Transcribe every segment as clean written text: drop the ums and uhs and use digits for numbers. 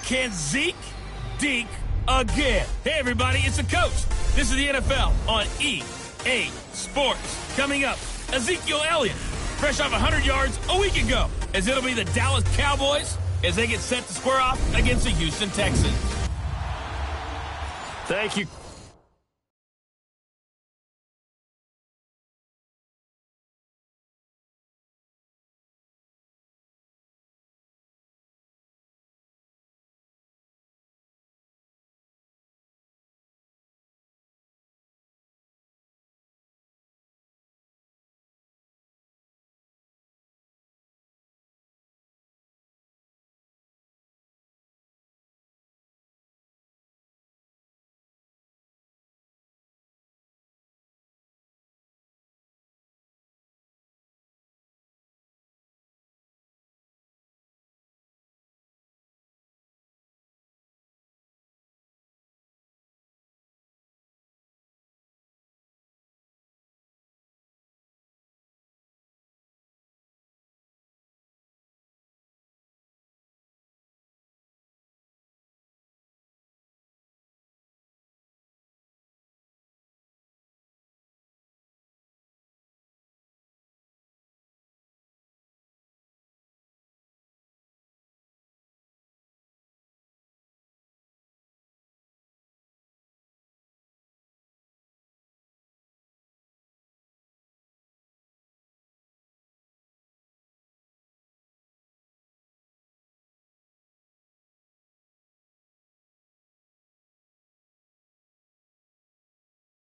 Can Zeke deke again? Hey, everybody, it's the coach. This is the NFL on EA Sports. Coming up, Ezekiel Elliott, fresh off 100 yards a week ago, as it'll be the Dallas Cowboys as they get set to square off against the Houston Texans. Thank you.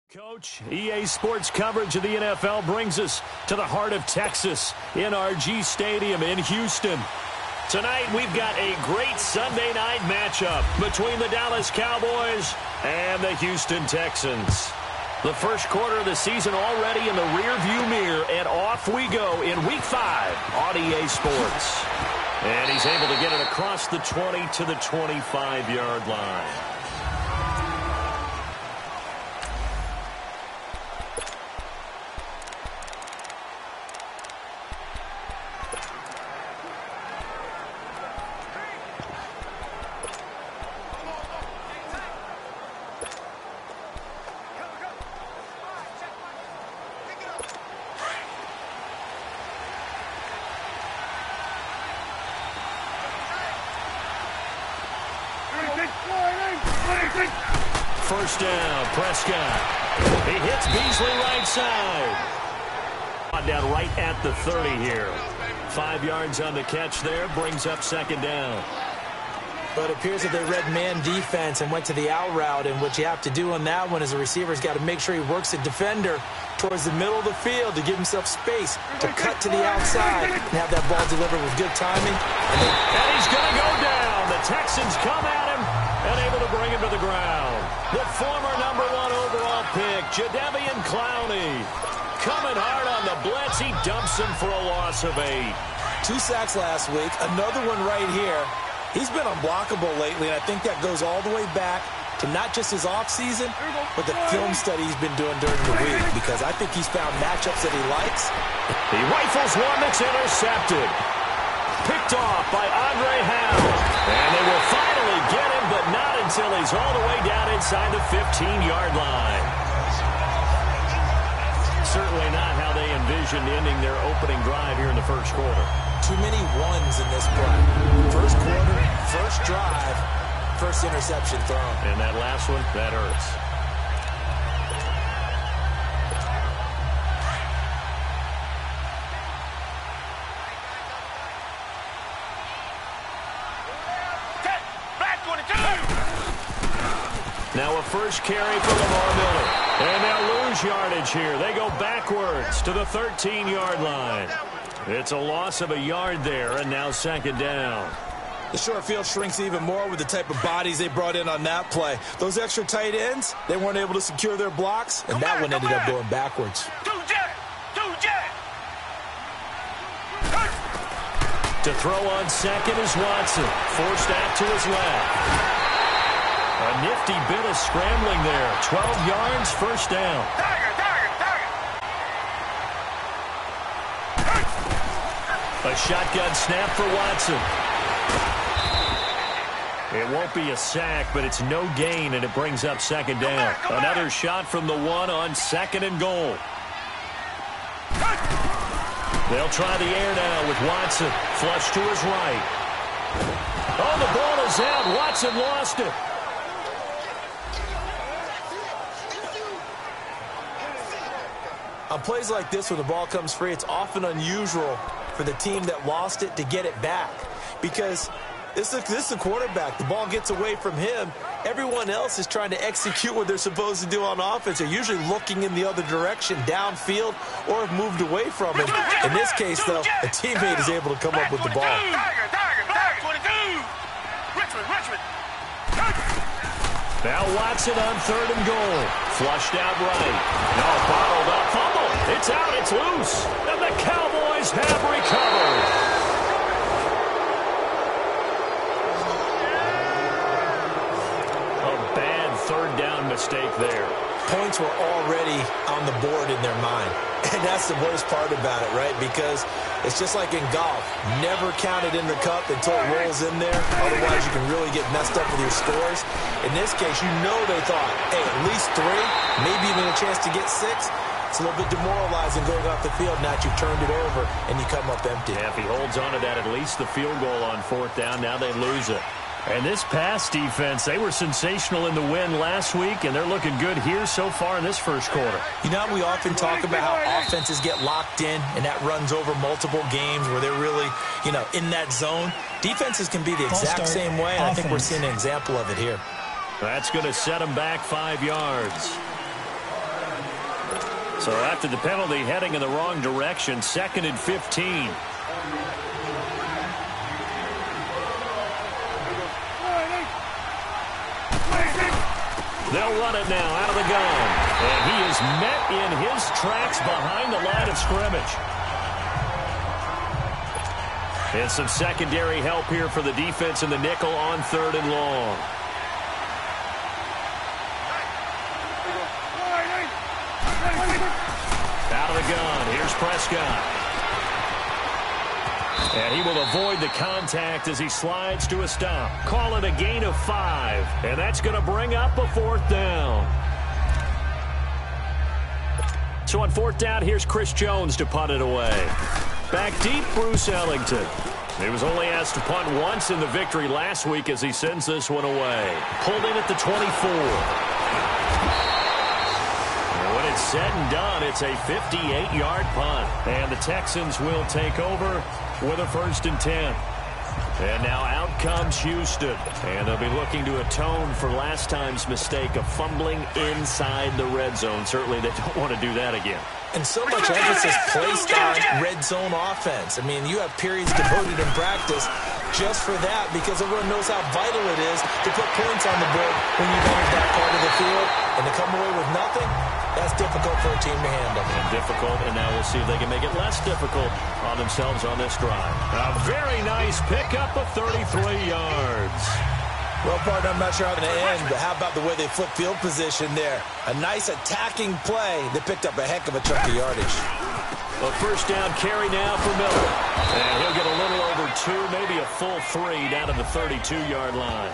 Coach, EA Sports coverage of the NFL brings us to the heart of Texas, NRG Stadium in Houston. Tonight, we've got a great Sunday night matchup between the Dallas Cowboys and the Houston Texans. The first quarter of the season already in the rearview mirror, and off we go in Week 5 on EA Sports. And he's able to get it across the 20 to the 25-yard line. First down, Prescott. He hits Beasley right side. Down right at the 30 here. 5 yards on the catch there, brings up second down. But it appears that they read man defense and went to the out route, and what you have to do on that one is a receiver's got to make sure he works the defender towards the middle of the field to give himself space to cut to the outside and have that ball delivered with good timing. And he's going to go down. The Texans come at him and able to bring him to the ground. The former #1 overall pick, Jadeveon Clowney, coming hard on the blitz. He dumps him for a loss of 8. 2 sacks last week, another one right here. He's been unblockable lately, and I think that goes all the way back to not just his offseason, but the film study he's been doing during the week, because I think he's found matchups that he likes. He rifles one that's intercepted. Picked off by Andre Howe. And they will finally get him, but not until he's all the way down inside the 15-yard line. Certainly not how they envisioned ending their opening drive here in the first quarter. Too many ones in this play. First quarter, first drive, first interception thrown. And that last one, that hurts. Now a first carry for Lamar Miller. And they'll lose yardage here. They go backwards to the 13-yard line. It's a loss of a yard there, and now second down. The short field shrinks even more with the type of bodies they brought in on that play. Those extra tight ends, they weren't able to secure their blocks, and that one ended up going backwards. To throw on second is Watson. Forced out to his left. A nifty bit of scrambling there. 12 yards, first down. A shotgun snap for Watson. It won't be a sack, but it's no gain, and it brings up second down. Another shot from the 1 on 2nd and goal. They'll try the air now with Watson. Flush to his right. Oh, the ball is out. Watson lost it. On plays like this where the ball comes free, it's often unusual for the team that lost it to get it back. Because this is the quarterback. The ball gets away from him. Everyone else is trying to execute what they're supposed to do on offense. They're usually looking in the other direction, downfield, or have moved away from him. In this case, though, a teammate is able to come up with the ball. Now Watson on 3rd and goal. Flushed out right. No, bottled up. Fumble. It's out. It's loose. And the Cowboys have recovered. Third down mistake there. Points were already on the board in their mind. And that's the worst part about it, right? Because it's just like in golf. Never count it in the cup until it rolls in there. Otherwise, you can really get messed up with your scores. In this case, you know they thought, hey, at least 3, maybe even a chance to get 6. It's a little bit demoralizing going off the field. Now that you've turned it over and you come up empty. Yeah, if he holds on to that, at least the field goal on 4th down, now they lose it. And this pass defense, they were sensational in the win last week, and they're looking good here so far in this first quarter. You know, we often talk about how offenses get locked in, and that runs over multiple games where they're really, in that zone. Defenses can be the exact same way, and I think we're seeing an example of it here. That's going to set them back 5 yards. So after the penalty, heading in the wrong direction, 2nd and 15. They'll run it now out of the gun. And he is met in his tracks behind the line of scrimmage. And some secondary help here for the defense in the nickel on 3rd and long. Out of the gun. Here's Prescott. And he will avoid the contact as he slides to a stop. Call it a gain of 5. And that's going to bring up a 4th down. So on 4th down, here's Chris Jones to punt it away. Back deep, Bruce Ellington. He was only asked to punt once in the victory last week as he sends this one away. Pulled in at the 24. And when it's said and done, it's a 58-yard punt. And the Texans will take over with a 1st and 10. And now out comes Houston. And they'll be looking to atone for last time's mistake of fumbling inside the red zone. Certainly they don't want to do that again. And so much emphasis placed on red zone offense. I mean, you have periods devoted in practice just for that because everyone knows how vital it is to put points on the board when you've entered that part of the field. And to come away with nothing, that's difficult for a team to handle. And difficult, and now we'll see if they can make it less difficult on themselves on this drive. A very nice pickup of 33 yards. Well, partner, I'm not sure how it's going to end, but how about the way they flip field position there? A nice attacking play that picked up a heck of a chunk of yardage. A 1st down carry now for Miller. And he'll get a little over 2, maybe a full 3 down to the 32-yard line.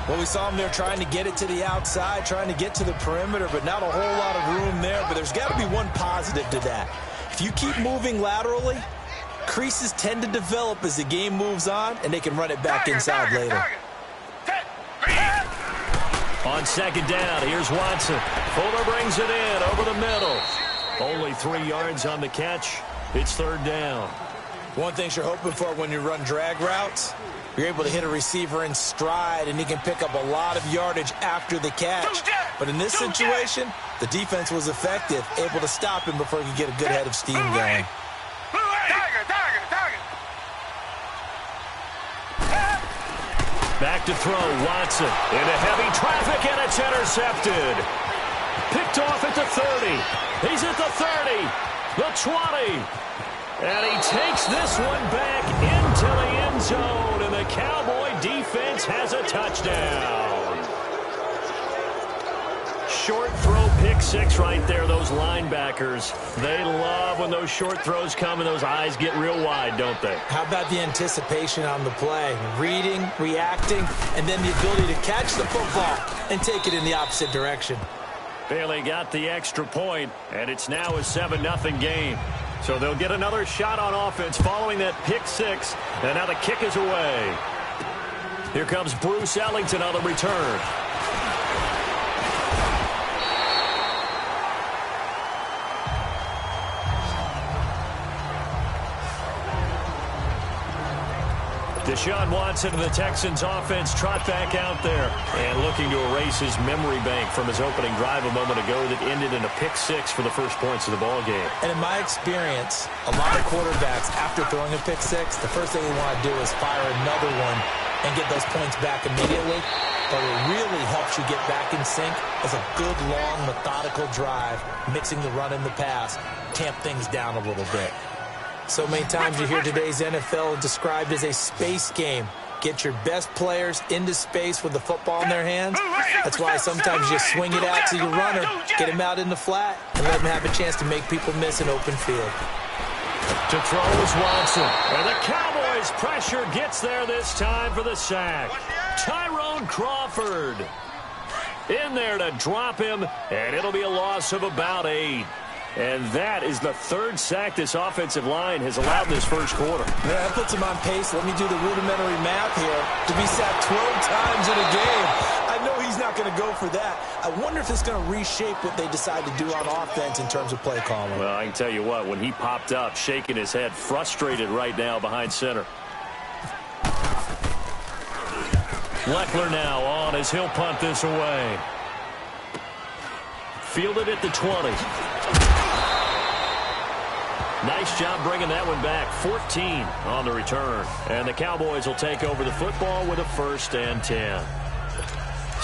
Well, we saw him there trying to get it to the outside, trying to get to the perimeter, but not a whole lot of room there. But there's got to be one positive to that. If you keep moving laterally, creases tend to develop as the game moves on, and they can run it back inside later. On 2nd down, here's Watson. Fuller brings it in over the middle. Only 3 yards on the catch. It's 3rd down. One thing you're hoping for when you run drag routes, you're able to hit a receiver in stride, and he can pick up a lot of yardage after the catch. But in this situation, the defense was effective, able to stop him before he could get a good head of steam going. Back to throw, Watson. Into heavy traffic, and it's intercepted. Picked off at the 30. He's at the 30. The 20. And he takes this one back into the end zone, and the Cowboy defense has a touchdown. short throw pick six right there, those linebackers. They love when those short throws come and those eyes get real wide, don't they? How about the anticipation on the play? Reading, reacting, and then the ability to catch the football and take it in the opposite direction. Bailey got the extra point, and it's now a 7-0 game. So they'll get another shot on offense following that pick six, and now the kick is away. Here comes Bruce Ellington on the return. Deshaun Watson of the Texans offense trot back out there and looking to erase his memory bank from his opening drive a moment ago that ended in a pick six for the first points of the ball game. And in my experience, a lot of quarterbacks, after throwing a pick six, the first thing they want to do is fire another one and get those points back immediately. But what really helps you get back in sync is a good, long, methodical drive, mixing the run and the pass, tamp things down a little bit. So many times you hear today's NFL described as a space game. Get your best players into space with the football in their hands. That's why sometimes you swing it out to your runner, get him out in the flat, and let him have a chance to make people miss an open field. To throw is Watson. And the Cowboys pressure gets there this time for the sack. Tyrone Crawford in there to drop him, and it'll be a loss of about 8. And that is the third sack this offensive line has allowed this first quarter. Yeah, that puts him on pace. Let me do the rudimentary math here. To be sacked 12 times in a game. I know he's not going to go for that. I wonder if it's going to reshape what they decide to do on offense in terms of play calling. Well, I can tell you what, when he popped up, shaking his head, frustrated right now behind center. Leckler now on as he'll punt this away. Fielded at the 20. Nice job bringing that one back. 14 on the return. And the Cowboys will take over the football with a 1st and 10.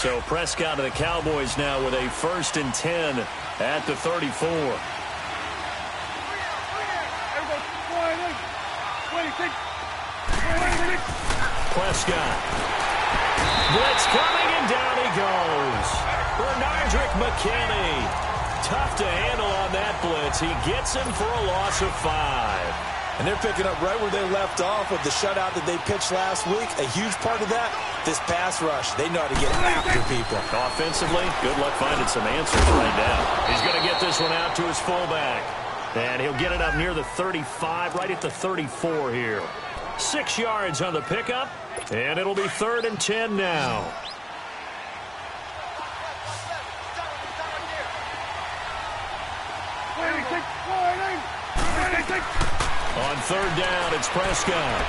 So Prescott of the Cowboys now with a 1st and 10 at the 34. Prescott. Blitz coming, and down he goes. Bernardrick McKinney. Tough to handle on that blitz. He gets him for a loss of 5. And they're picking up right where they left off with the shutout that they pitched last week. A huge part of that, this pass rush. They know how to get after people. Offensively, good luck finding some answers right now. He's going to get this one out to his fullback. And he'll get it up near the 35, right at the 34 here. 6 yards on the pickup, and it'll be 3rd and 10 now. On 3rd down, it's Prescott.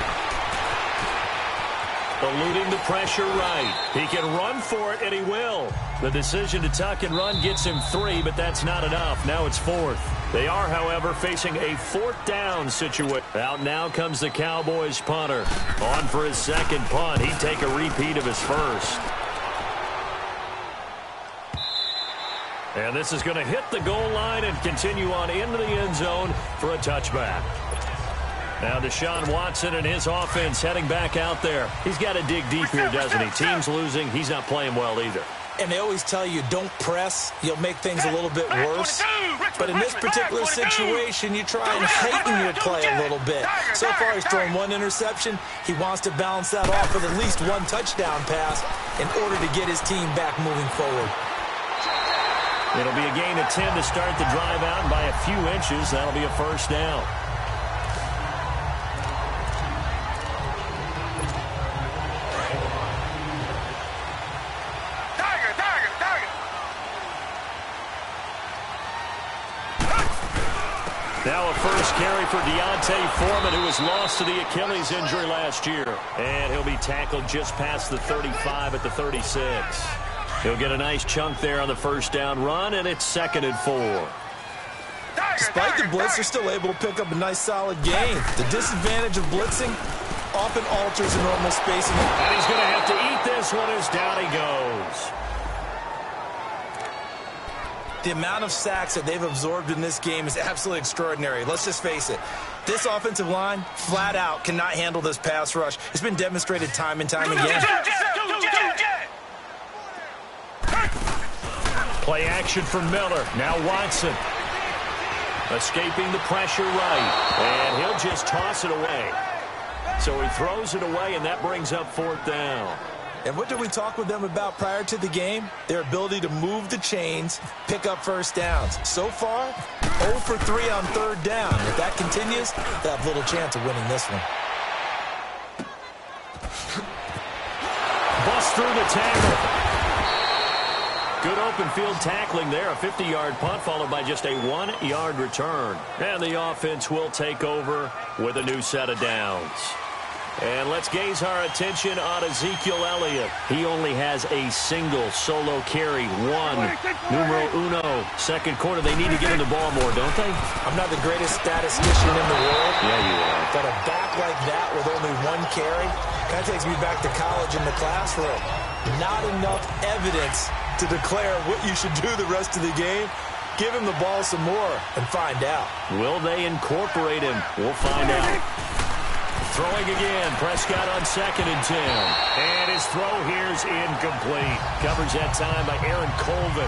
Eluding the pressure right. He can run for it, and he will. The decision to tuck and run gets him 3, but that's not enough. Now it's 4th. They are, however, facing a 4th down situation. Out now comes the Cowboys punter. On for his 2nd punt. He'd take a repeat of his 1st. And this is going to hit the goal line and continue on into the end zone for a touchback. Now Deshaun Watson and his offense heading back out there. He's got to dig deep here, doesn't he? Team's losing. He's not playing well either. And they always tell you, don't press. You'll make things a little bit worse. But in this particular situation, you try and heighten your play a little bit. So far, he's thrown 1 interception. He wants to balance that off with at least 1 touchdown pass in order to get his team back moving forward. It'll be a gain of 10 to start the drive out, and by a few inches, that'll be a 1st down. Now a first carry for Deontay Foreman, who was lost to the Achilles injury last year. And he'll be tackled just past the 35 at the 36. He'll get a nice chunk there on the 1st down run, and it's 2nd and 4. Despite the blitz, they're still able to pick up a nice, solid gain. The disadvantage of blitzing often alters the normal spacing. And he's going to have to eat this one as down he goes. The amount of sacks that they've absorbed in this game is absolutely extraordinary. Let's just face it. This offensive line, flat out, cannot handle this pass rush. It's been demonstrated time and time again. Play action for Miller. Now Watson. Escaping the pressure right. And he'll just toss it away. So he throws it away, and that brings up 4th down. And what did we talk with them about prior to the game? Their ability to move the chains, pick up first downs. So far, 0 for 3 on 3rd down. If that continues, they'll have little chance of winning this one. Bust through the tackle. Good open field tackling there. A 50-yard punt followed by just a 1-yard return. And the offense will take over with a new set of downs. And let's gaze our attention on Ezekiel Elliott. He only has a single solo carry. Numero uno. Second quarter, they need to get in the ball more, don't they? I'm not the greatest statistician in the world. Yeah, you are. But a back like that with only 1 carry kind of takes me back to college in the classroom. Not enough evidence to declare what you should do the rest of the game. Give him the ball some more and find out. Will they incorporate him? We'll find out. Throwing again, Prescott on 2nd and 10. And his throw here's incomplete. Coverage that time by Aaron Colvin.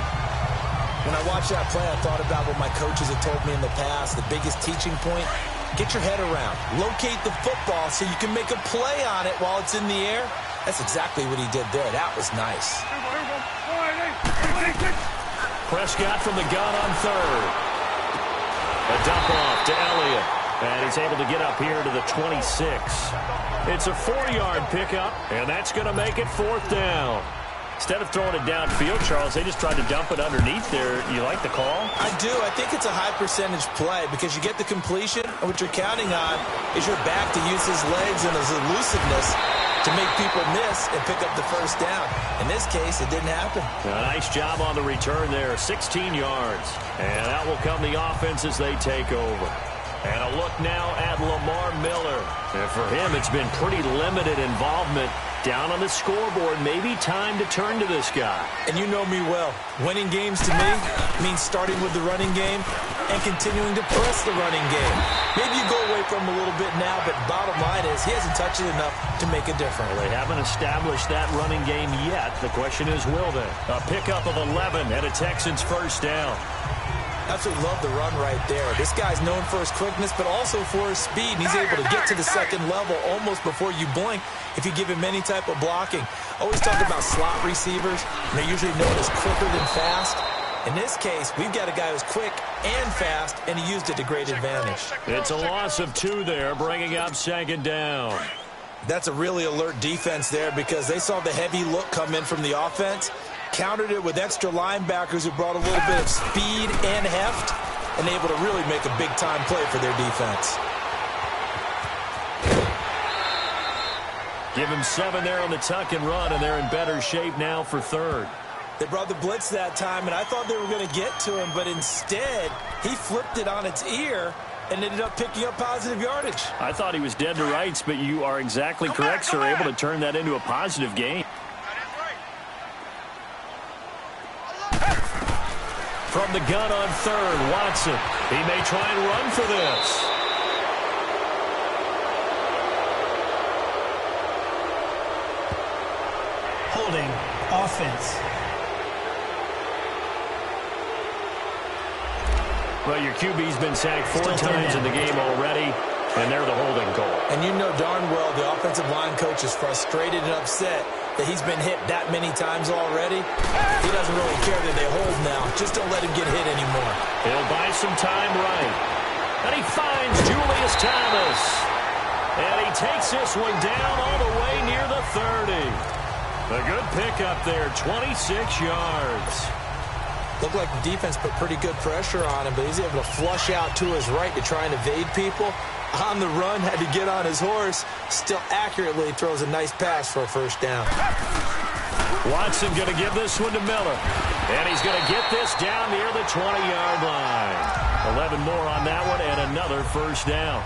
When I watched that play, I thought about what my coaches had told me in the past. The biggest teaching point, get your head around. Locate the football so you can make a play on it while it's in the air. That's exactly what he did there. That was nice. Prescott from the gun on 3rd. A dump off to Elliott. And he's able to get up here to the 26. It's a 4-yard pickup, and that's going to make it 4th down. Instead of throwing it downfield, Charles, they just tried to dump it underneath there. You like the call? I do. I think it's a high-percentage play because you get the completion, and what you're counting on is your back to use his legs and his elusiveness to make people miss and pick up the first down. In this case, it didn't happen. A nice job on the return there, 16 yards. And that will come the offense as they take over. And a look now at Lamar Miller. And for him, it's been pretty limited involvement down on the scoreboard. Maybe time to turn to this guy. And you know me well. Winning games to me means starting with the running game and continuing to press the running game. Maybe you go away from him a little bit now, but bottom line is he hasn't touched it enough to make a difference. Well, they haven't established that running game yet. The question is, will they? A pickup of 11 and a Texans first down. Absolutely love the run right there. This guy's known for his quickness, but also for his speed. And he's able to get to the second level almost before you blink if you give him any type of blocking. Always talk about slot receivers, and they're usually known as quicker than fast. In this case, we've got a guy who's quick and fast, and he used it to great advantage. It's a loss of 2 there, bringing up 2nd down. That's a really alert defense there because they saw the heavy look come in from the offense, countered it with extra linebackers who brought a little bit of speed and heft, and able to really make a big-time play for their defense. Give him 7 there on the tuck and run, and they're in better shape now for 3rd. They brought the blitz that time, and I thought they were going to get to him, but instead, he flipped it on its ear and ended up picking up positive yardage. I thought he was dead to rights, but you are exactly correct, sir. Able to turn that into a positive gain. From the gun on 3rd, Watson. He may try and run for this. Holding offense. Well, your QB's been sacked 4 times in the game already, and they're the holding call. And you know darn well the offensive line coach is frustrated and upset that he's been hit that many times already. He doesn't really care that they hold now. Just don't let him get hit anymore. He'll buy some time right. And he finds Julius Thomas. And he takes this one down all the way near the 30. A good pickup there, 26 yards. Looked like the defense put pretty good pressure on him, but he's able to flush out to his right to try and evade people. On the run, had to get on his horse. Still accurately throws a nice pass for a first down. Watson going to give this one to Miller. And he's going to get this down near the 20-yard line. 11 more on that one and another first down.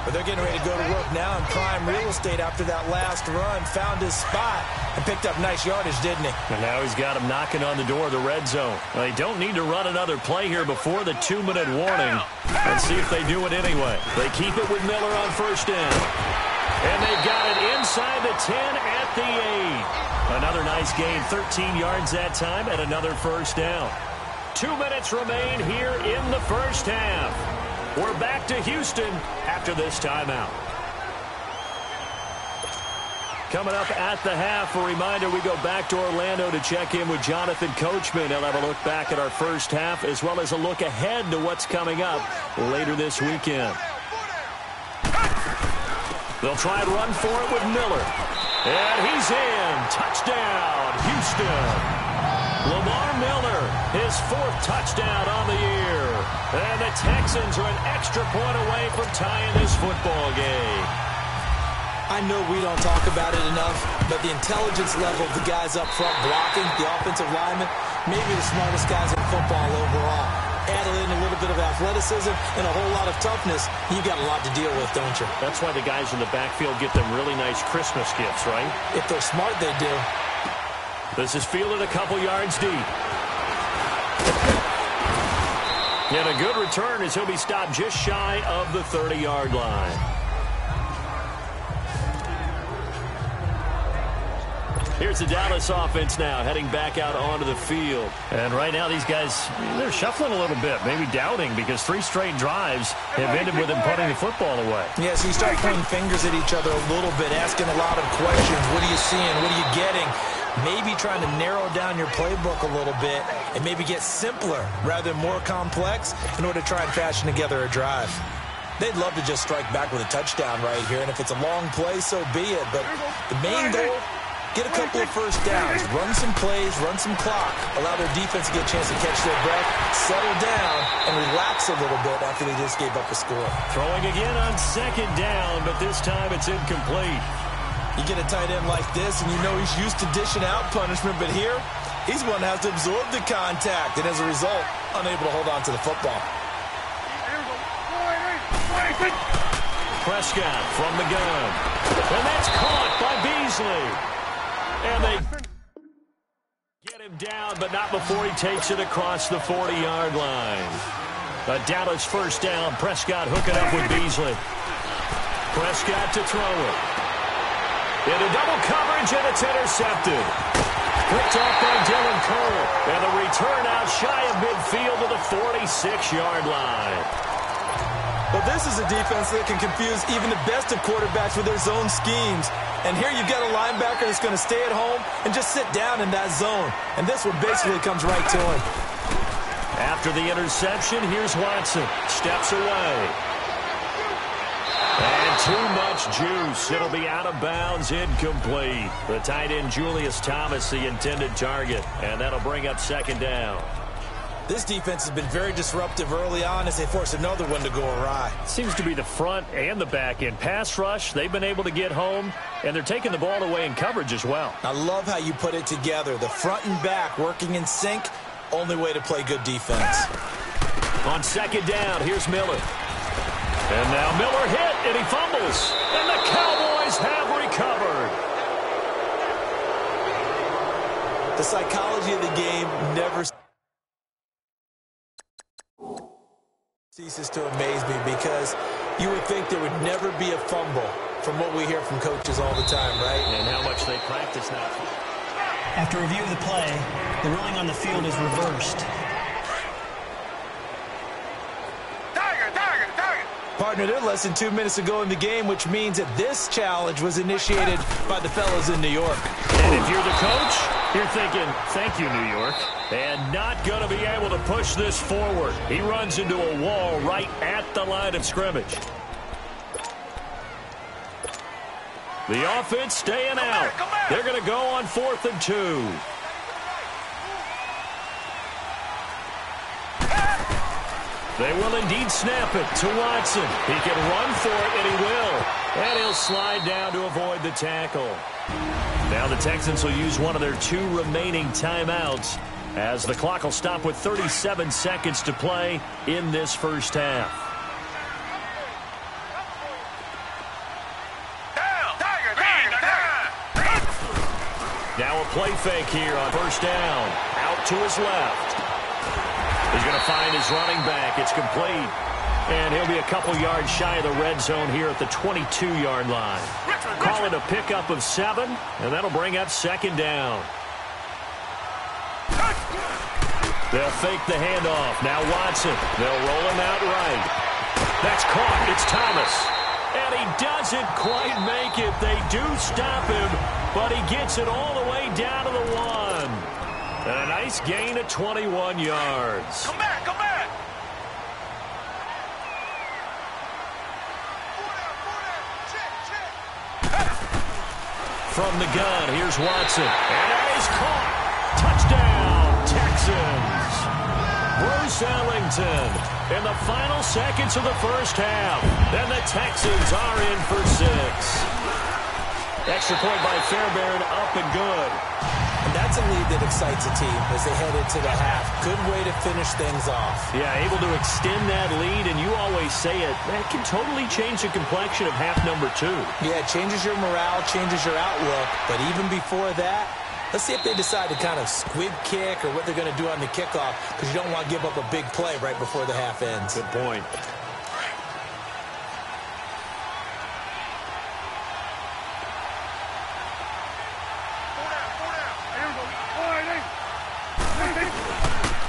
But they're getting ready to go to work now in prime real estate after that last run. Found his spot and picked up nice yardage, didn't he? And now he's got him knocking on the door of the red zone. Well, they don't need to run another play here before the 2-minute warning. Let's see if they do it anyway. They keep it with Miller on first down. And they've got it inside the 10 at the 8. Another nice gain, 13 yards that time, and another first down. 2 minutes remain here in the first half. We're back to Houston after this timeout. Coming up at the half, a reminder, we go back to Orlando to check in with Jonathan Coachman. He'll have a look back at our first half as well as a look ahead to what's coming up later this weekend. They'll try and run for it with Miller. And he's in. Touchdown, Houston. Lamar Miller, his 4th touchdown on the year. And the Texans are an extra point away from tying this football game. I know we don't talk about it enough, but the intelligence level of the guys up front blocking, the offensive linemen, maybe the smartest guys in football overall. Add in a little bit of athleticism and a whole lot of toughness, you got a lot to deal with, don't you? That's why the guys in the backfield get them really nice Christmas gifts, right? If they're smart, they do. This is fielded a couple yards deep. And a good return as he'll be stopped just shy of the 30-yard line. Here's the Dallas offense now, heading back out onto the field. And right now, these guys, they're shuffling a little bit, maybe doubting, because 3 straight drives have ended with them putting the football away. Yeah, so you start pointing fingers at each other a little bit, asking a lot of questions. What are you seeing? What are you getting? Maybe trying to narrow down your playbook a little bit and maybe get simpler rather than more complex in order to try and fashion together a drive. They'd love to just strike back with a touchdown right here, and if it's a long play, so be it. But the main goal, get a couple of first downs, run some plays, run some clock, allow their defense to get a chance to catch their breath, settle down, and relax a little bit after they just gave up a score. Throwing again on 2nd down, but this time it's incomplete. You get a tight end like this, and you know he's used to dishing out punishment, but here, he's one that has to absorb the contact, and as a result, unable to hold on to the football. Prescott from the gun. And that's caught by Beasley. And they get him down, but not before he takes it across the 40-yard line. A Dallas first down. Prescott hooking up with Beasley. Prescott to throw it. Into double coverage, and it's intercepted. Picked off by Dylan Cole. And the return out shy of midfield to the 46-yard line. Well, this is a defense that can confuse even the best of quarterbacks with their zone schemes. And here you've got a linebacker that's going to stay at home and just sit down in that zone. And this one basically comes right to him. After the interception, here's Watson. Steps away. And too much juice. It'll be out of bounds, incomplete. The tight end, Julius Thomas, the intended target. And that'll bring up 2nd down. This defense has been very disruptive early on as they force another one to go awry. Seems to be the front and the back end. Pass rush, they've been able to get home, and they're taking the ball away in coverage as well. I love how you put it together. The front and back working in sync, only way to play good defense. On 2nd down, here's Miller. And now Miller hit, and he fumbles. And the Cowboys have recovered. The psychology of the game never ceases to amaze me because you would think there would never be a fumble from what we hear from coaches all the time, right? And how much they practice now. After review of the play, the ruling on the field is reversed. Partner, they're less than 2 minutes ago in the game, which means that this challenge was initiated by the fellas in New York. And if you're the coach, you're thinking, thank you, New York. And not going to be able to push this forward. He runs into a wall right at the line of scrimmage. The offense staying out. They're going to go on 4th and 2. They will indeed snap it to Watson. He can run for it, and he will. And he'll slide down to avoid the tackle. Now the Texans will use one of their 2 remaining timeouts as the clock will stop with 37 seconds to play in this first half. Now a play fake here on 1st down. Out to his left. He's going to find his running back. It's complete. And he'll be a couple yards shy of the red zone here at the 22-yard line. Call it a pickup of 7, and that'll bring up second down. They'll fake the handoff. Now Watson. They'll roll him out right. That's caught. It's Thomas. And he doesn't quite make it. They do stop him, but he gets it all the way down to the 1. And a nice gain of 21 yards. Come back, come back. From the gun, here's Watson. And that is caught. Touchdown, Texans. Bruce Ellington in the final seconds of the first half. And the Texans are in for 6. Extra point by Fairbairn, up and good. And that's a lead that excites a team as they head into the half. Good way to finish things off. Yeah, able to extend that lead, and you always say it, that can totally change the complexion of half number 2. Yeah, it changes your morale, changes your outlook. But even before that, let's see if they decide to kind of squib kick or what they're going to do on the kickoff, because you don't want to give up a big play right before the half ends. Good point.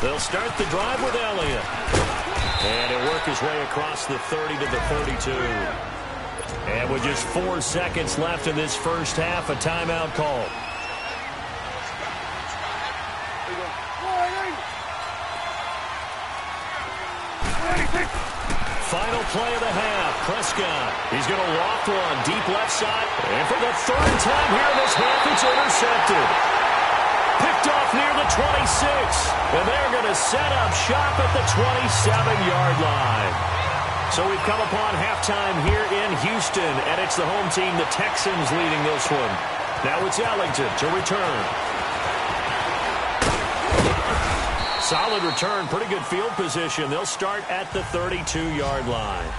They'll start the drive with Elliott. And he'll work his way across the 30 to the 32. And with just 4 seconds left in this first half, a timeout call. Final play of the half. Prescott. He's going to loft one deep left side. And for the 3rd time here in this half, it's intercepted. Picked off near the 26. And they're going to set up shop at the 27-yard line. So we've come upon halftime here in Houston, and it's the home team, the Texans, leading this one. Now it's Ellington to return. Solid return, pretty good field position. They'll start at the 32-yard line.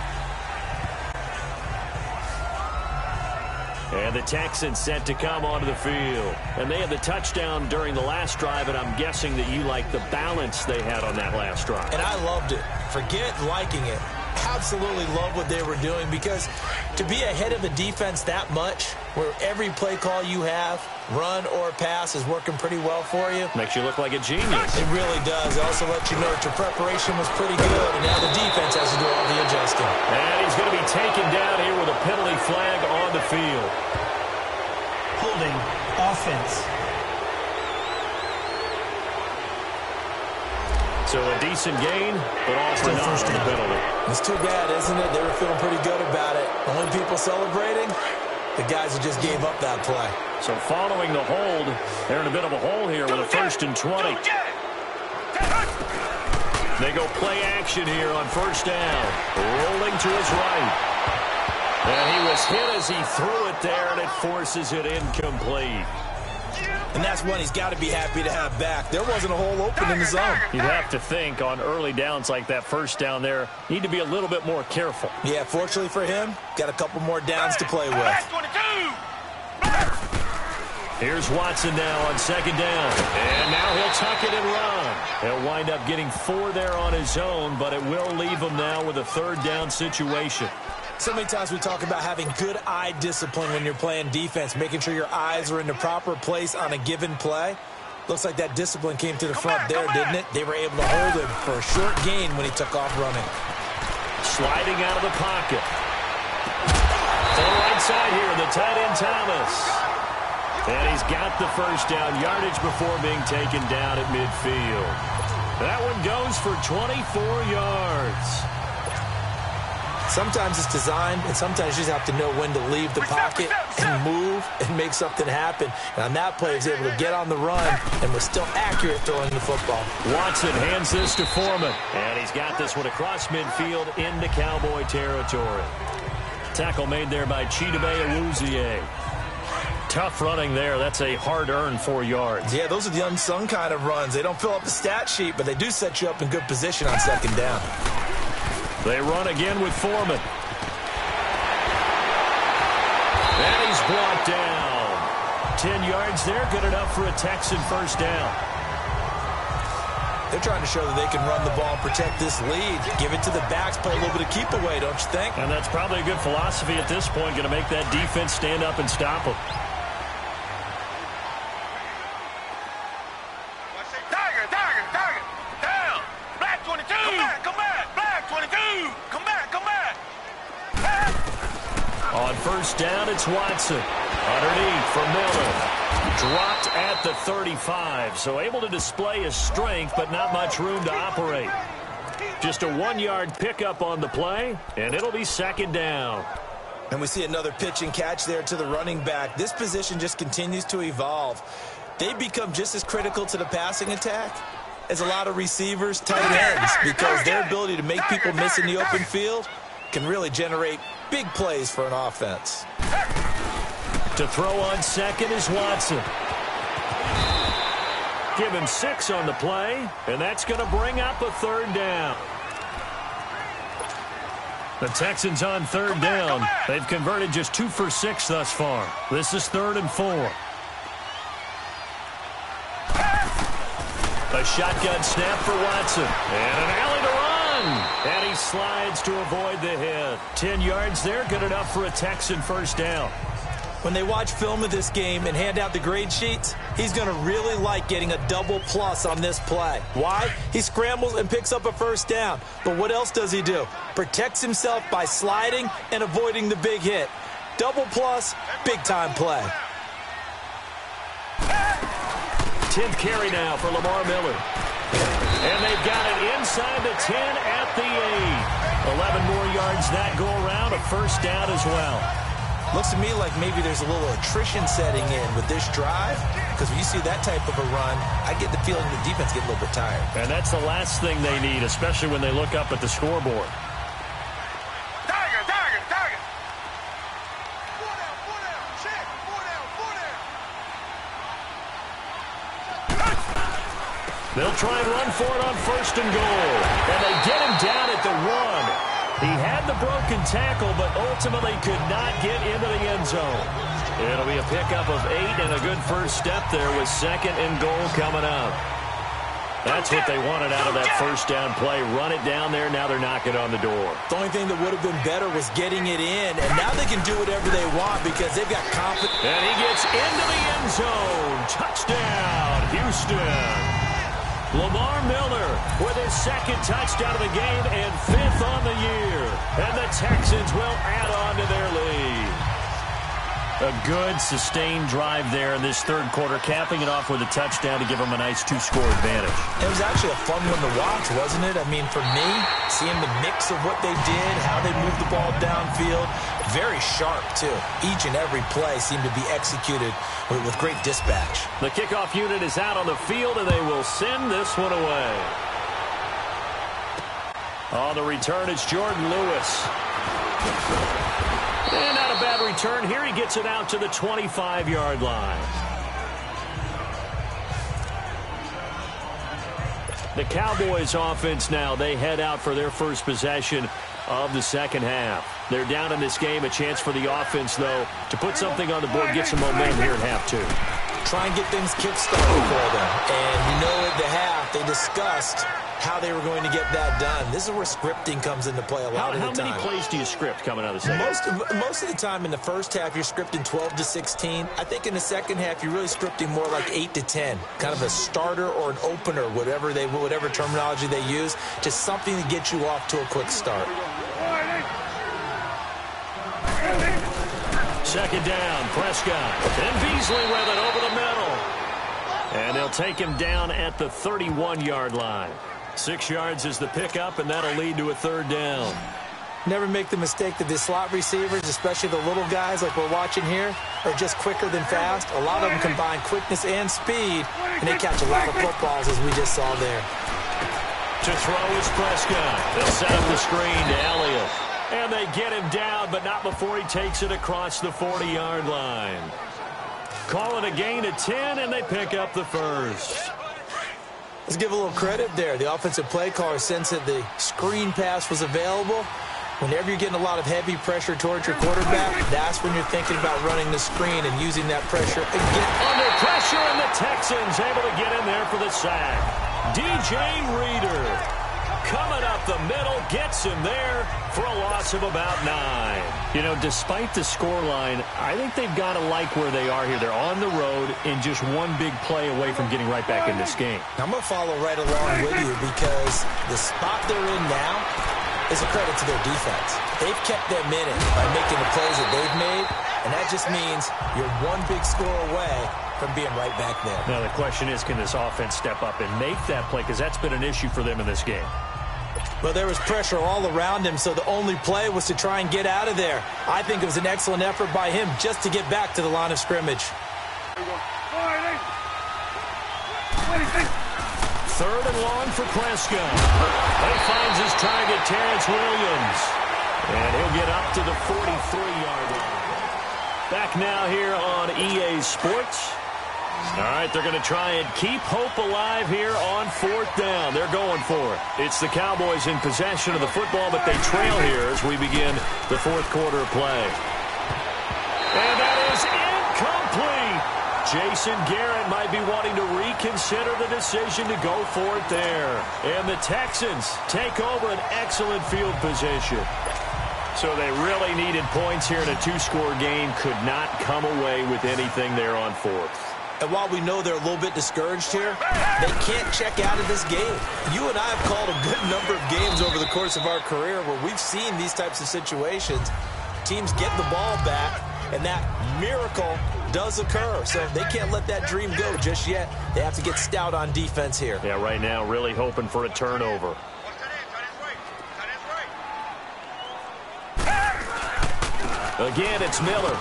And the Texans set to come onto the field. And they had the touchdown during the last drive, and I'm guessing that you like the balance they had on that last drive. And I loved it. Forget liking it. Absolutely love what they were doing, because to be ahead of a defense that much, where every play call you have, run or pass, is working pretty well for you. Makes you look like a genius. It really does. It also lets you know that your preparation was pretty good, and now the defense has to do all the adjusting. And he's going to be taken down here with a penalty flag on the field. Holding offense. So a decent gain, but all for naught on the penalty. It's too bad, isn't it? They were feeling pretty good about it. Only people celebrating, the guys who just gave up that play. So following the hold, they're in a bit of a hole here with a 1st and 20. They go play action here on 1st down. Rolling to his right. And he was hit as he threw it there, and it forces it incomplete. And that's one he's got to be happy to have back. There wasn't a hole open in the zone. You'd have to think on early downs like that 1st down there, need to be a little bit more careful. Yeah, fortunately for him, got a couple more downs to play with. Here's Watson now on 2nd down. And now he'll tuck it and run. He'll wind up getting 4 there on his own, but it will leave him now with a 3rd down situation. So many times we talk about having good eye discipline when you're playing defense, making sure your eyes are in the proper place on a given play. Looks like that discipline came to the front there, didn't it? They were able to hold him for a short gain when he took off running. Sliding out of the pocket. To the right side here, the tight end Thomas. And he's got the 1st down yardage before being taken down at midfield. That one goes for 24 yards. Sometimes it's designed, and sometimes you just have to know when to leave the pocket and move and make something happen. And on that play, he was able to get on the run and was still accurate throwing the football. Watson hands this to Foreman. And he's got this one across midfield into Cowboy territory. Tackle made there by Chidobe Awuzie. Tough running there. That's a hard-earned 4 yards. Yeah, those are the unsung kind of runs. They don't fill up the stat sheet, but they do set you up in good position on 2nd down. They run again with Foreman. And he's brought down. 10 yards there, good enough for a Texan 1st down. They're trying to show that they can run the ball and protect this lead. Give it to the backs, play a little bit of keep away, don't you think? And that's probably a good philosophy at this point, going to make that defense stand up and stop them. On first down, it's Watson. Underneath for Miller. Dropped at the 35, so able to display his strength, but not much room to operate. Just a 1-yard pickup on the play, and it'll be second down. And we see another pitch and catch there to the running back. This position just continues to evolve. They become just as critical to the passing attack as a lot of receivers, tight ends, because their ability to make people miss in the open field can really generate big plays for an offense. To throw on second is Watson. Give him 6 on the play, and that's going to bring up a third down. The Texans on third down. They've converted just 2 for 6 thus far. This is 3rd and 4. A shotgun snap for Watson. And an alley to run. And he slides to avoid the hit. 10 yards there, good enough for a Texan first down. When they watch film of this game and hand out the grade sheets, he's going to really like getting a double plus on this play. Why? He scrambles and picks up a first down. But what else does he do? Protects himself by sliding and avoiding the big hit. Double plus, big-time play. 10th carry now for Lamar Miller. And they've got it inside the 10 at the 8. 11 more yards that go around, a first down as well. Looks to me like maybe there's a little attrition setting in with this drive, because when you see that type of a run, I get the feeling the defense get a little bit tired. And that's the last thing they need, especially when they look up at the scoreboard. They'll try and run for it on 1st and goal. And they get him down at the 1. He had the broken tackle, but ultimately could not get into the end zone. It'll be a pickup of 8 and a good first step there with 2nd and goal coming up. That's what they wanted out of that first down play. Run it down there. Now they're knocking on the door. The only thing that would have been better was getting it in, and now they can do whatever they want because they've got confidence. And he gets into the end zone. Touchdown, Houston. Lamar Miller with his 2nd touchdown of the game and 5th on the year. And the Texans will add on to their lead. A good, sustained drive there in this 3rd quarter, capping it off with a touchdown to give them a nice 2-score advantage. It was actually a fun one to watch, wasn't it? I mean, for me, seeing the mix of what they did, how they moved the ball downfield, very sharp, too. Each and every play seemed to be executed with great dispatch. The kickoff unit is out on the field, and they will send this one away. On the return, it's Jordan Lewis. And not a bad return here. He gets it out to the 25-yard line. The Cowboys offense now, they head out for their first possession of the second half. They're down in this game. A chance for the offense, though, to put something on the board, get some momentum here at half 2. Try and get things kick-started for them. And you know at the half, they discussed how they were going to get that done. This is where scripting comes into play a lot of the time. How many plays do you script coming out of the second? Most of the time in the first half, you're scripting 12 to 16. I think in the second half, you're really scripting more like 8 to 10. Kind of a starter or an opener, whatever terminology they use. Just something to get you off to a quick start. 2nd down, Prescott. And Beasley with it over the middle. And they'll take him down at the 31-yard line. 6 yards is the pickup, and that'll lead to a 3rd down. Never make the mistake that the slot receivers, especially the little guys like we're watching here, are just quicker than fast. A lot of them combine quickness and speed, and they catch a lot of footballs, as we just saw there. To throw is Prescott. They'll set up the screen to Elliott. And they get him down, but not before he takes it across the 40-yard line. Call it a gain of 10, and they pick up the first. Let's give a little credit there. The offensive play caller sensed that the screen pass was available. Whenever you're getting a lot of heavy pressure towards your quarterback, that's when you're thinking about running the screen and using that pressure again. Under pressure, and the Texans able to get in there for the sack. DJ Reader coming up the middle, gets him there for a loss of about 9. You know, despite the scoreline, I think they've got to like where they are here. They're on the road and just one big play away from getting right back in this game. I'm going to follow right along with you because the spot they're in now is a credit to their defense. They've kept them in it by making the plays that they've made, and that just means you're one big score away from being right back there. Now, the question is, can this offense step up and make that play? Because that's been an issue for them in this game. Well, there was pressure all around him, so the only play was to try and get out of there. I think it was an excellent effort by him just to get back to the line of scrimmage. Third and long for Prescott. He finds his target, Terrence Williams. And he'll get up to the 43-yard line. Back now here on EA Sports. All right, they're going to try and keep hope alive here on 4th down. They're going for it. It's the Cowboys in possession of the football, but they trail here as we begin the 4th quarter of play. And that is incomplete. Jason Garrett might be wanting to reconsider the decision to go for it there. And the Texans take over an excellent field position. So they really needed points here in a 2-score game. Could not come away with anything there on 4th. And while we know they're a little bit discouraged here, they can't check out of this game. You and I have called a good number of games over the course of our career where we've seen these types of situations. Teams get the ball back, and that miracle does occur. So they can't let that dream go just yet. They have to get stout on defense here. Yeah, right now really hoping for a turnover. Again, it's Miller.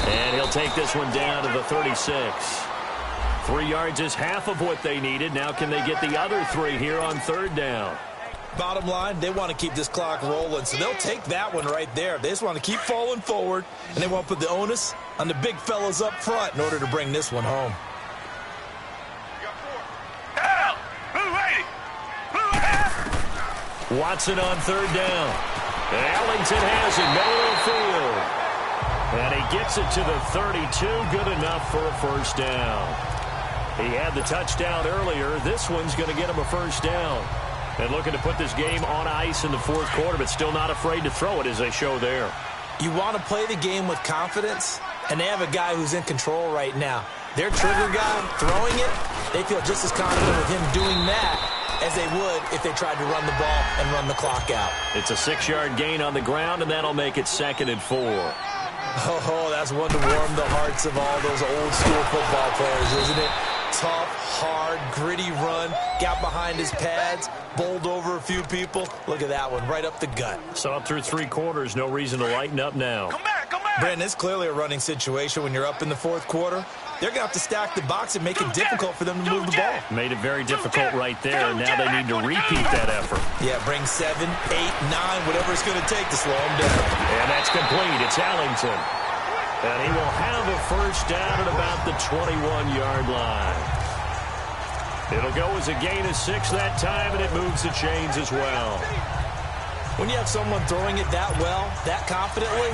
And he'll take this one down to the 36. 3 yards is half of what they needed. Now can they get the other 3 here on 3rd down? Bottom line, they want to keep this clock rolling, so they'll take that one right there. They just want to keep falling forward, and they want to put the onus on the big fellas up front in order to bring this one home. Watson on 3rd down. Ellington has it, middle of the field. And he gets it to the 32, good enough for a 1st down. He had the touchdown earlier. This one's going to get him a 1st down. And looking to put this game on ice in the 4th quarter, but still not afraid to throw it as they show there. You want to play the game with confidence, and they have a guy who's in control right now. Their trigger guy throwing it, they feel just as confident with him doing that as they would if they tried to run the ball and run the clock out. It's a 6-yard gain on the ground, and that'll make it 2nd and 4. Oh, that's one to warm the hearts of all those old-school football players, isn't it? Tough, hard, gritty run, got behind his pads, bowled over a few people. Look at that one, right up the gut. Saw it through 3 quarters, no reason to lighten up now. Come back! Brandon, it's clearly a running situation when you're up in the 4th quarter. They're going to have to stack the box and make it difficult for them to move the ball. Made it very difficult right there, and now they need to repeat that effort. Yeah, bring 7, 8, 9, whatever it's going to take to slow them down. And that's complete. It's Ellington. And he will have a 1st down at about the 21-yard line. It'll go as a gain of 6 that time, and it moves the chains as well. When you have someone throwing it that well, that confidently,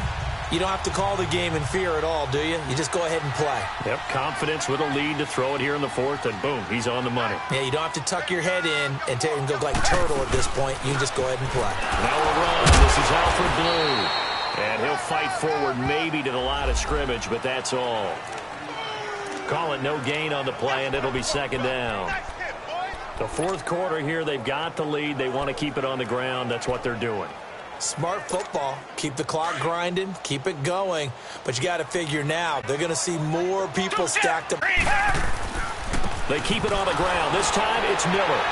you don't have to call the game in fear at all, do you? You just go ahead and play. Yep, confidence with a lead to throw it here in the 4th, and boom, he's on the money. Yeah, you don't have to tuck your head in and go like turtle at this point. You just go ahead and play. Now we'll run. This is Alfred Blue. And he'll fight forward maybe to the line of scrimmage, but that's all. Call it no gain on the play, and it'll be 2nd down. The 4th quarter here, they've got the lead. They want to keep it on the ground. That's what they're doing. Smart football. Keep the clock grinding. Keep it going. But you got to figure now, they're going to see more people stacked up. They keep it on the ground. This time, it's Miller.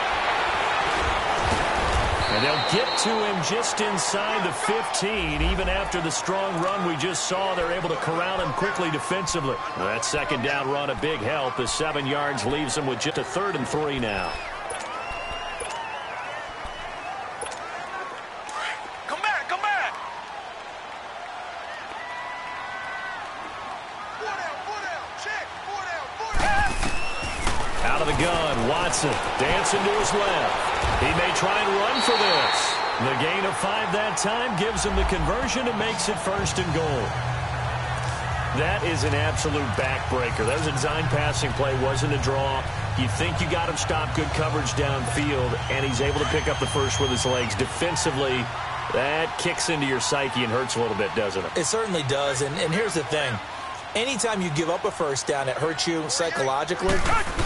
And they'll get to him just inside the 15. Even after the strong run we just saw, they're able to corral him quickly defensively. That 2nd down run, a big help. The 7 yards leaves them with just a 3rd and 3 now. Out of the gun, Watson dancing to his left. He may try and run for this. The gain of 5 that time gives him the conversion and makes it 1st and goal. That is an absolute backbreaker. That was a design passing play, wasn't a draw. You think you got him stopped, good coverage downfield, and he's able to pick up the first with his legs. Defensively, that kicks into your psyche and hurts a little bit, doesn't it? It certainly does, and here's the thing. Anytime you give up a first down, it hurts you psychologically,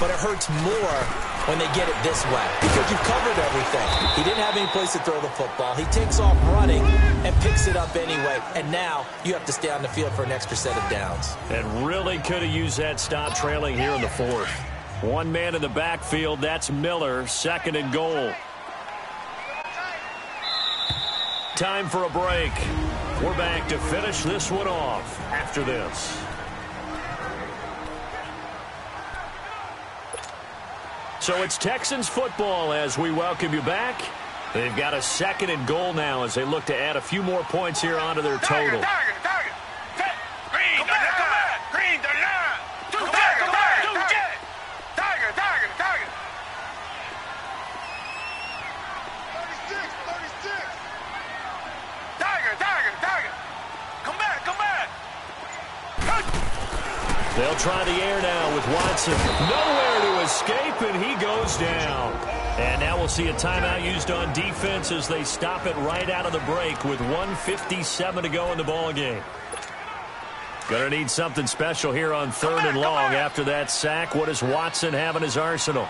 but it hurts more when they get it this way because you've covered everything. He didn't have any place to throw the football. He takes off running and picks it up anyway, and now you have to stay on the field for an extra set of downs. And really could have used that stop trailing here in the fourth. One man in the backfield, that's Miller, 2nd and goal. Time for a break. We're back to finish this one off after this. So it's Texans football as we welcome you back. They've got a 2nd and goal now as they look to add a few more points here onto their total. They'll try the air now with Watson. Nowhere to escape, and he goes down. And now we'll see a timeout used on defense as they stop it right out of the break with 1:57 to go in the ballgame. Gonna need something special here on 3rd and long after that sack. What does Watson have in his arsenal?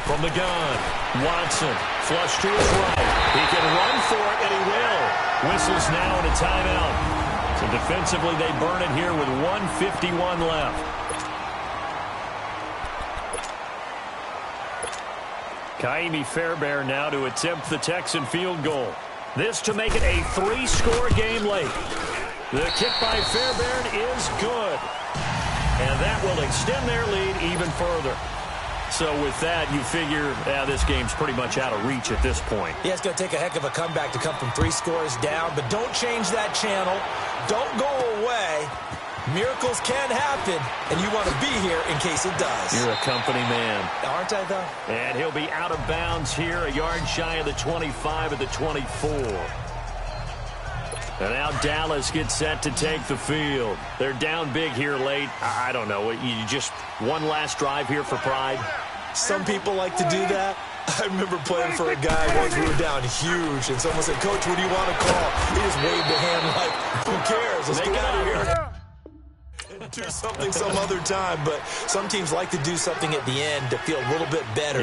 From the gun, Watson, flush to his right. He can run for it, and he will. Whistles now in a timeout. So defensively, they burn it here with 1:51 left. Kaimi Fairbairn now to attempt the Texan field goal. This to make it a 3-score game late. The kick by Fairbairn is good. And that will extend their lead even further. So with that, you figure this game's pretty much out of reach at this point. Yeah, it's going to take a heck of a comeback to come from 3 scores down, but don't change that channel. Don't go away. Miracles can happen, and you want to be here in case it does. You're a company man. Aren't I, though? And he'll be out of bounds here, a yard shy of the 25 at the 24. And now Dallas gets set to take the field. They're down big here late. I don't know. You just one last drive here for pride? Some people like to do that. I remember playing for a guy once we were down huge, and someone said, "Coach, what do you want to call?" He just waved a hand like, "Who cares? Let's get out of here." Do something some other time, but some teams like to do something at the end to feel a little bit better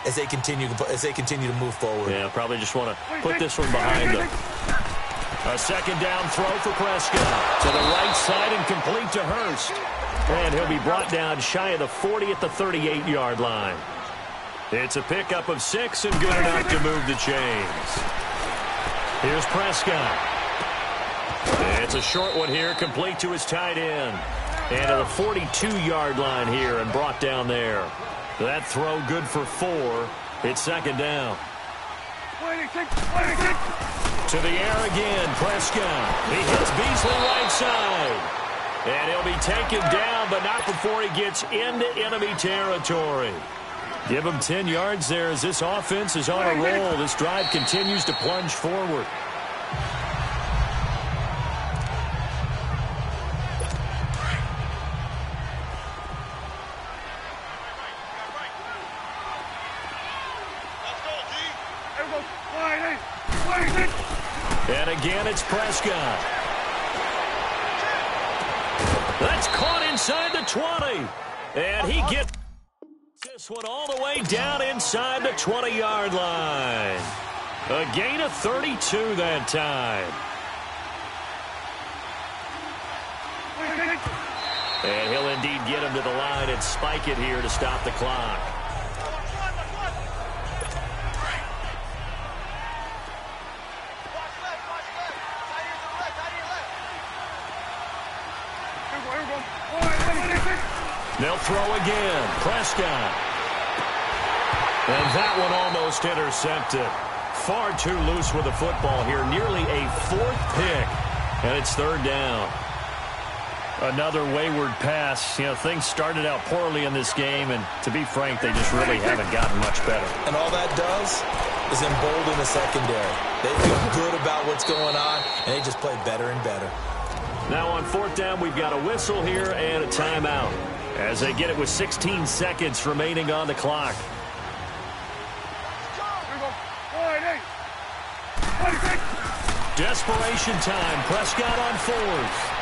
as they continue to move forward. Yeah, probably just want to put this one behind them. A 2nd down throw for Prescott to the right side and complete to Hurst. And he'll be brought down shy of the 40 at the 38-yard line. It's a pickup of 6 and good enough to move the chains. Here's Prescott. It's a short one here, complete to his tight end. And to the 42-yard line here and brought down there. That throw good for 4. It's 2nd down. To the air again, Prescott. He hits Beasley right side. And he'll be taken down, but not before he gets into enemy territory. Give him 10 yards there as this offense is on a roll. This drive continues to plunge forward. And again, it's Prescott. That's caught inside the 20. And he gets this one all the way down inside the 20-yard line. A gain of 32 that time. And he'll indeed get him to the line and spike it here to stop the clock. They'll throw again. Prescott. And that one almost intercepted. Far too loose with the football here. Nearly a 4th pick. And it's 3rd down. Another wayward pass. You know, things started out poorly in this game, and to be frank, they just really haven't gotten much better. And all that does is embolden the secondary. They feel good about what's going on, and they just play better and better. Now on 4th down, we've got a whistle here and a timeout as they get it with 16 seconds remaining on the clock. Desperation time. Prescott on 4th.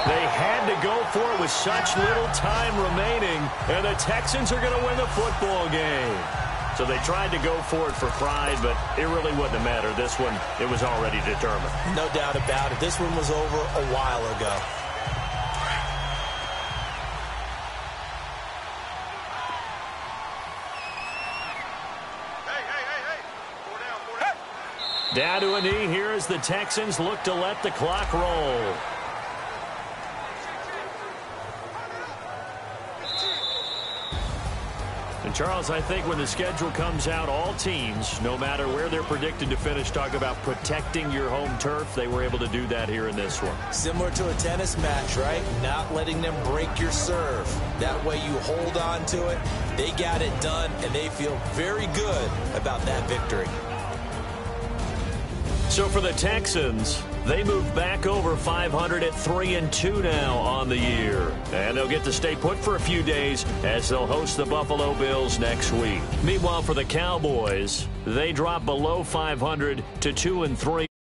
They had to go for it with such little time remaining, and the Texans are going to win the football game. So they tried to go for it for pride, but it really wouldn't have mattered. This one, it was already determined. No doubt about it. This one was over a while ago. Down to a knee here as the Texans look to let the clock roll. And Charles, I think when the schedule comes out, all teams, no matter where they're predicted to finish, talk about protecting your home turf. They were able to do that here in this one. Similar to a tennis match, right? Not letting them break your serve. That way you hold on to it. They got it done, and they feel very good about that victory. So for the Texans, they move back over 500 at 3-2 now on the year. And they'll get to stay put for a few days as they'll host the Buffalo Bills next week. Meanwhile, for the Cowboys, they drop below 500 to 2-3.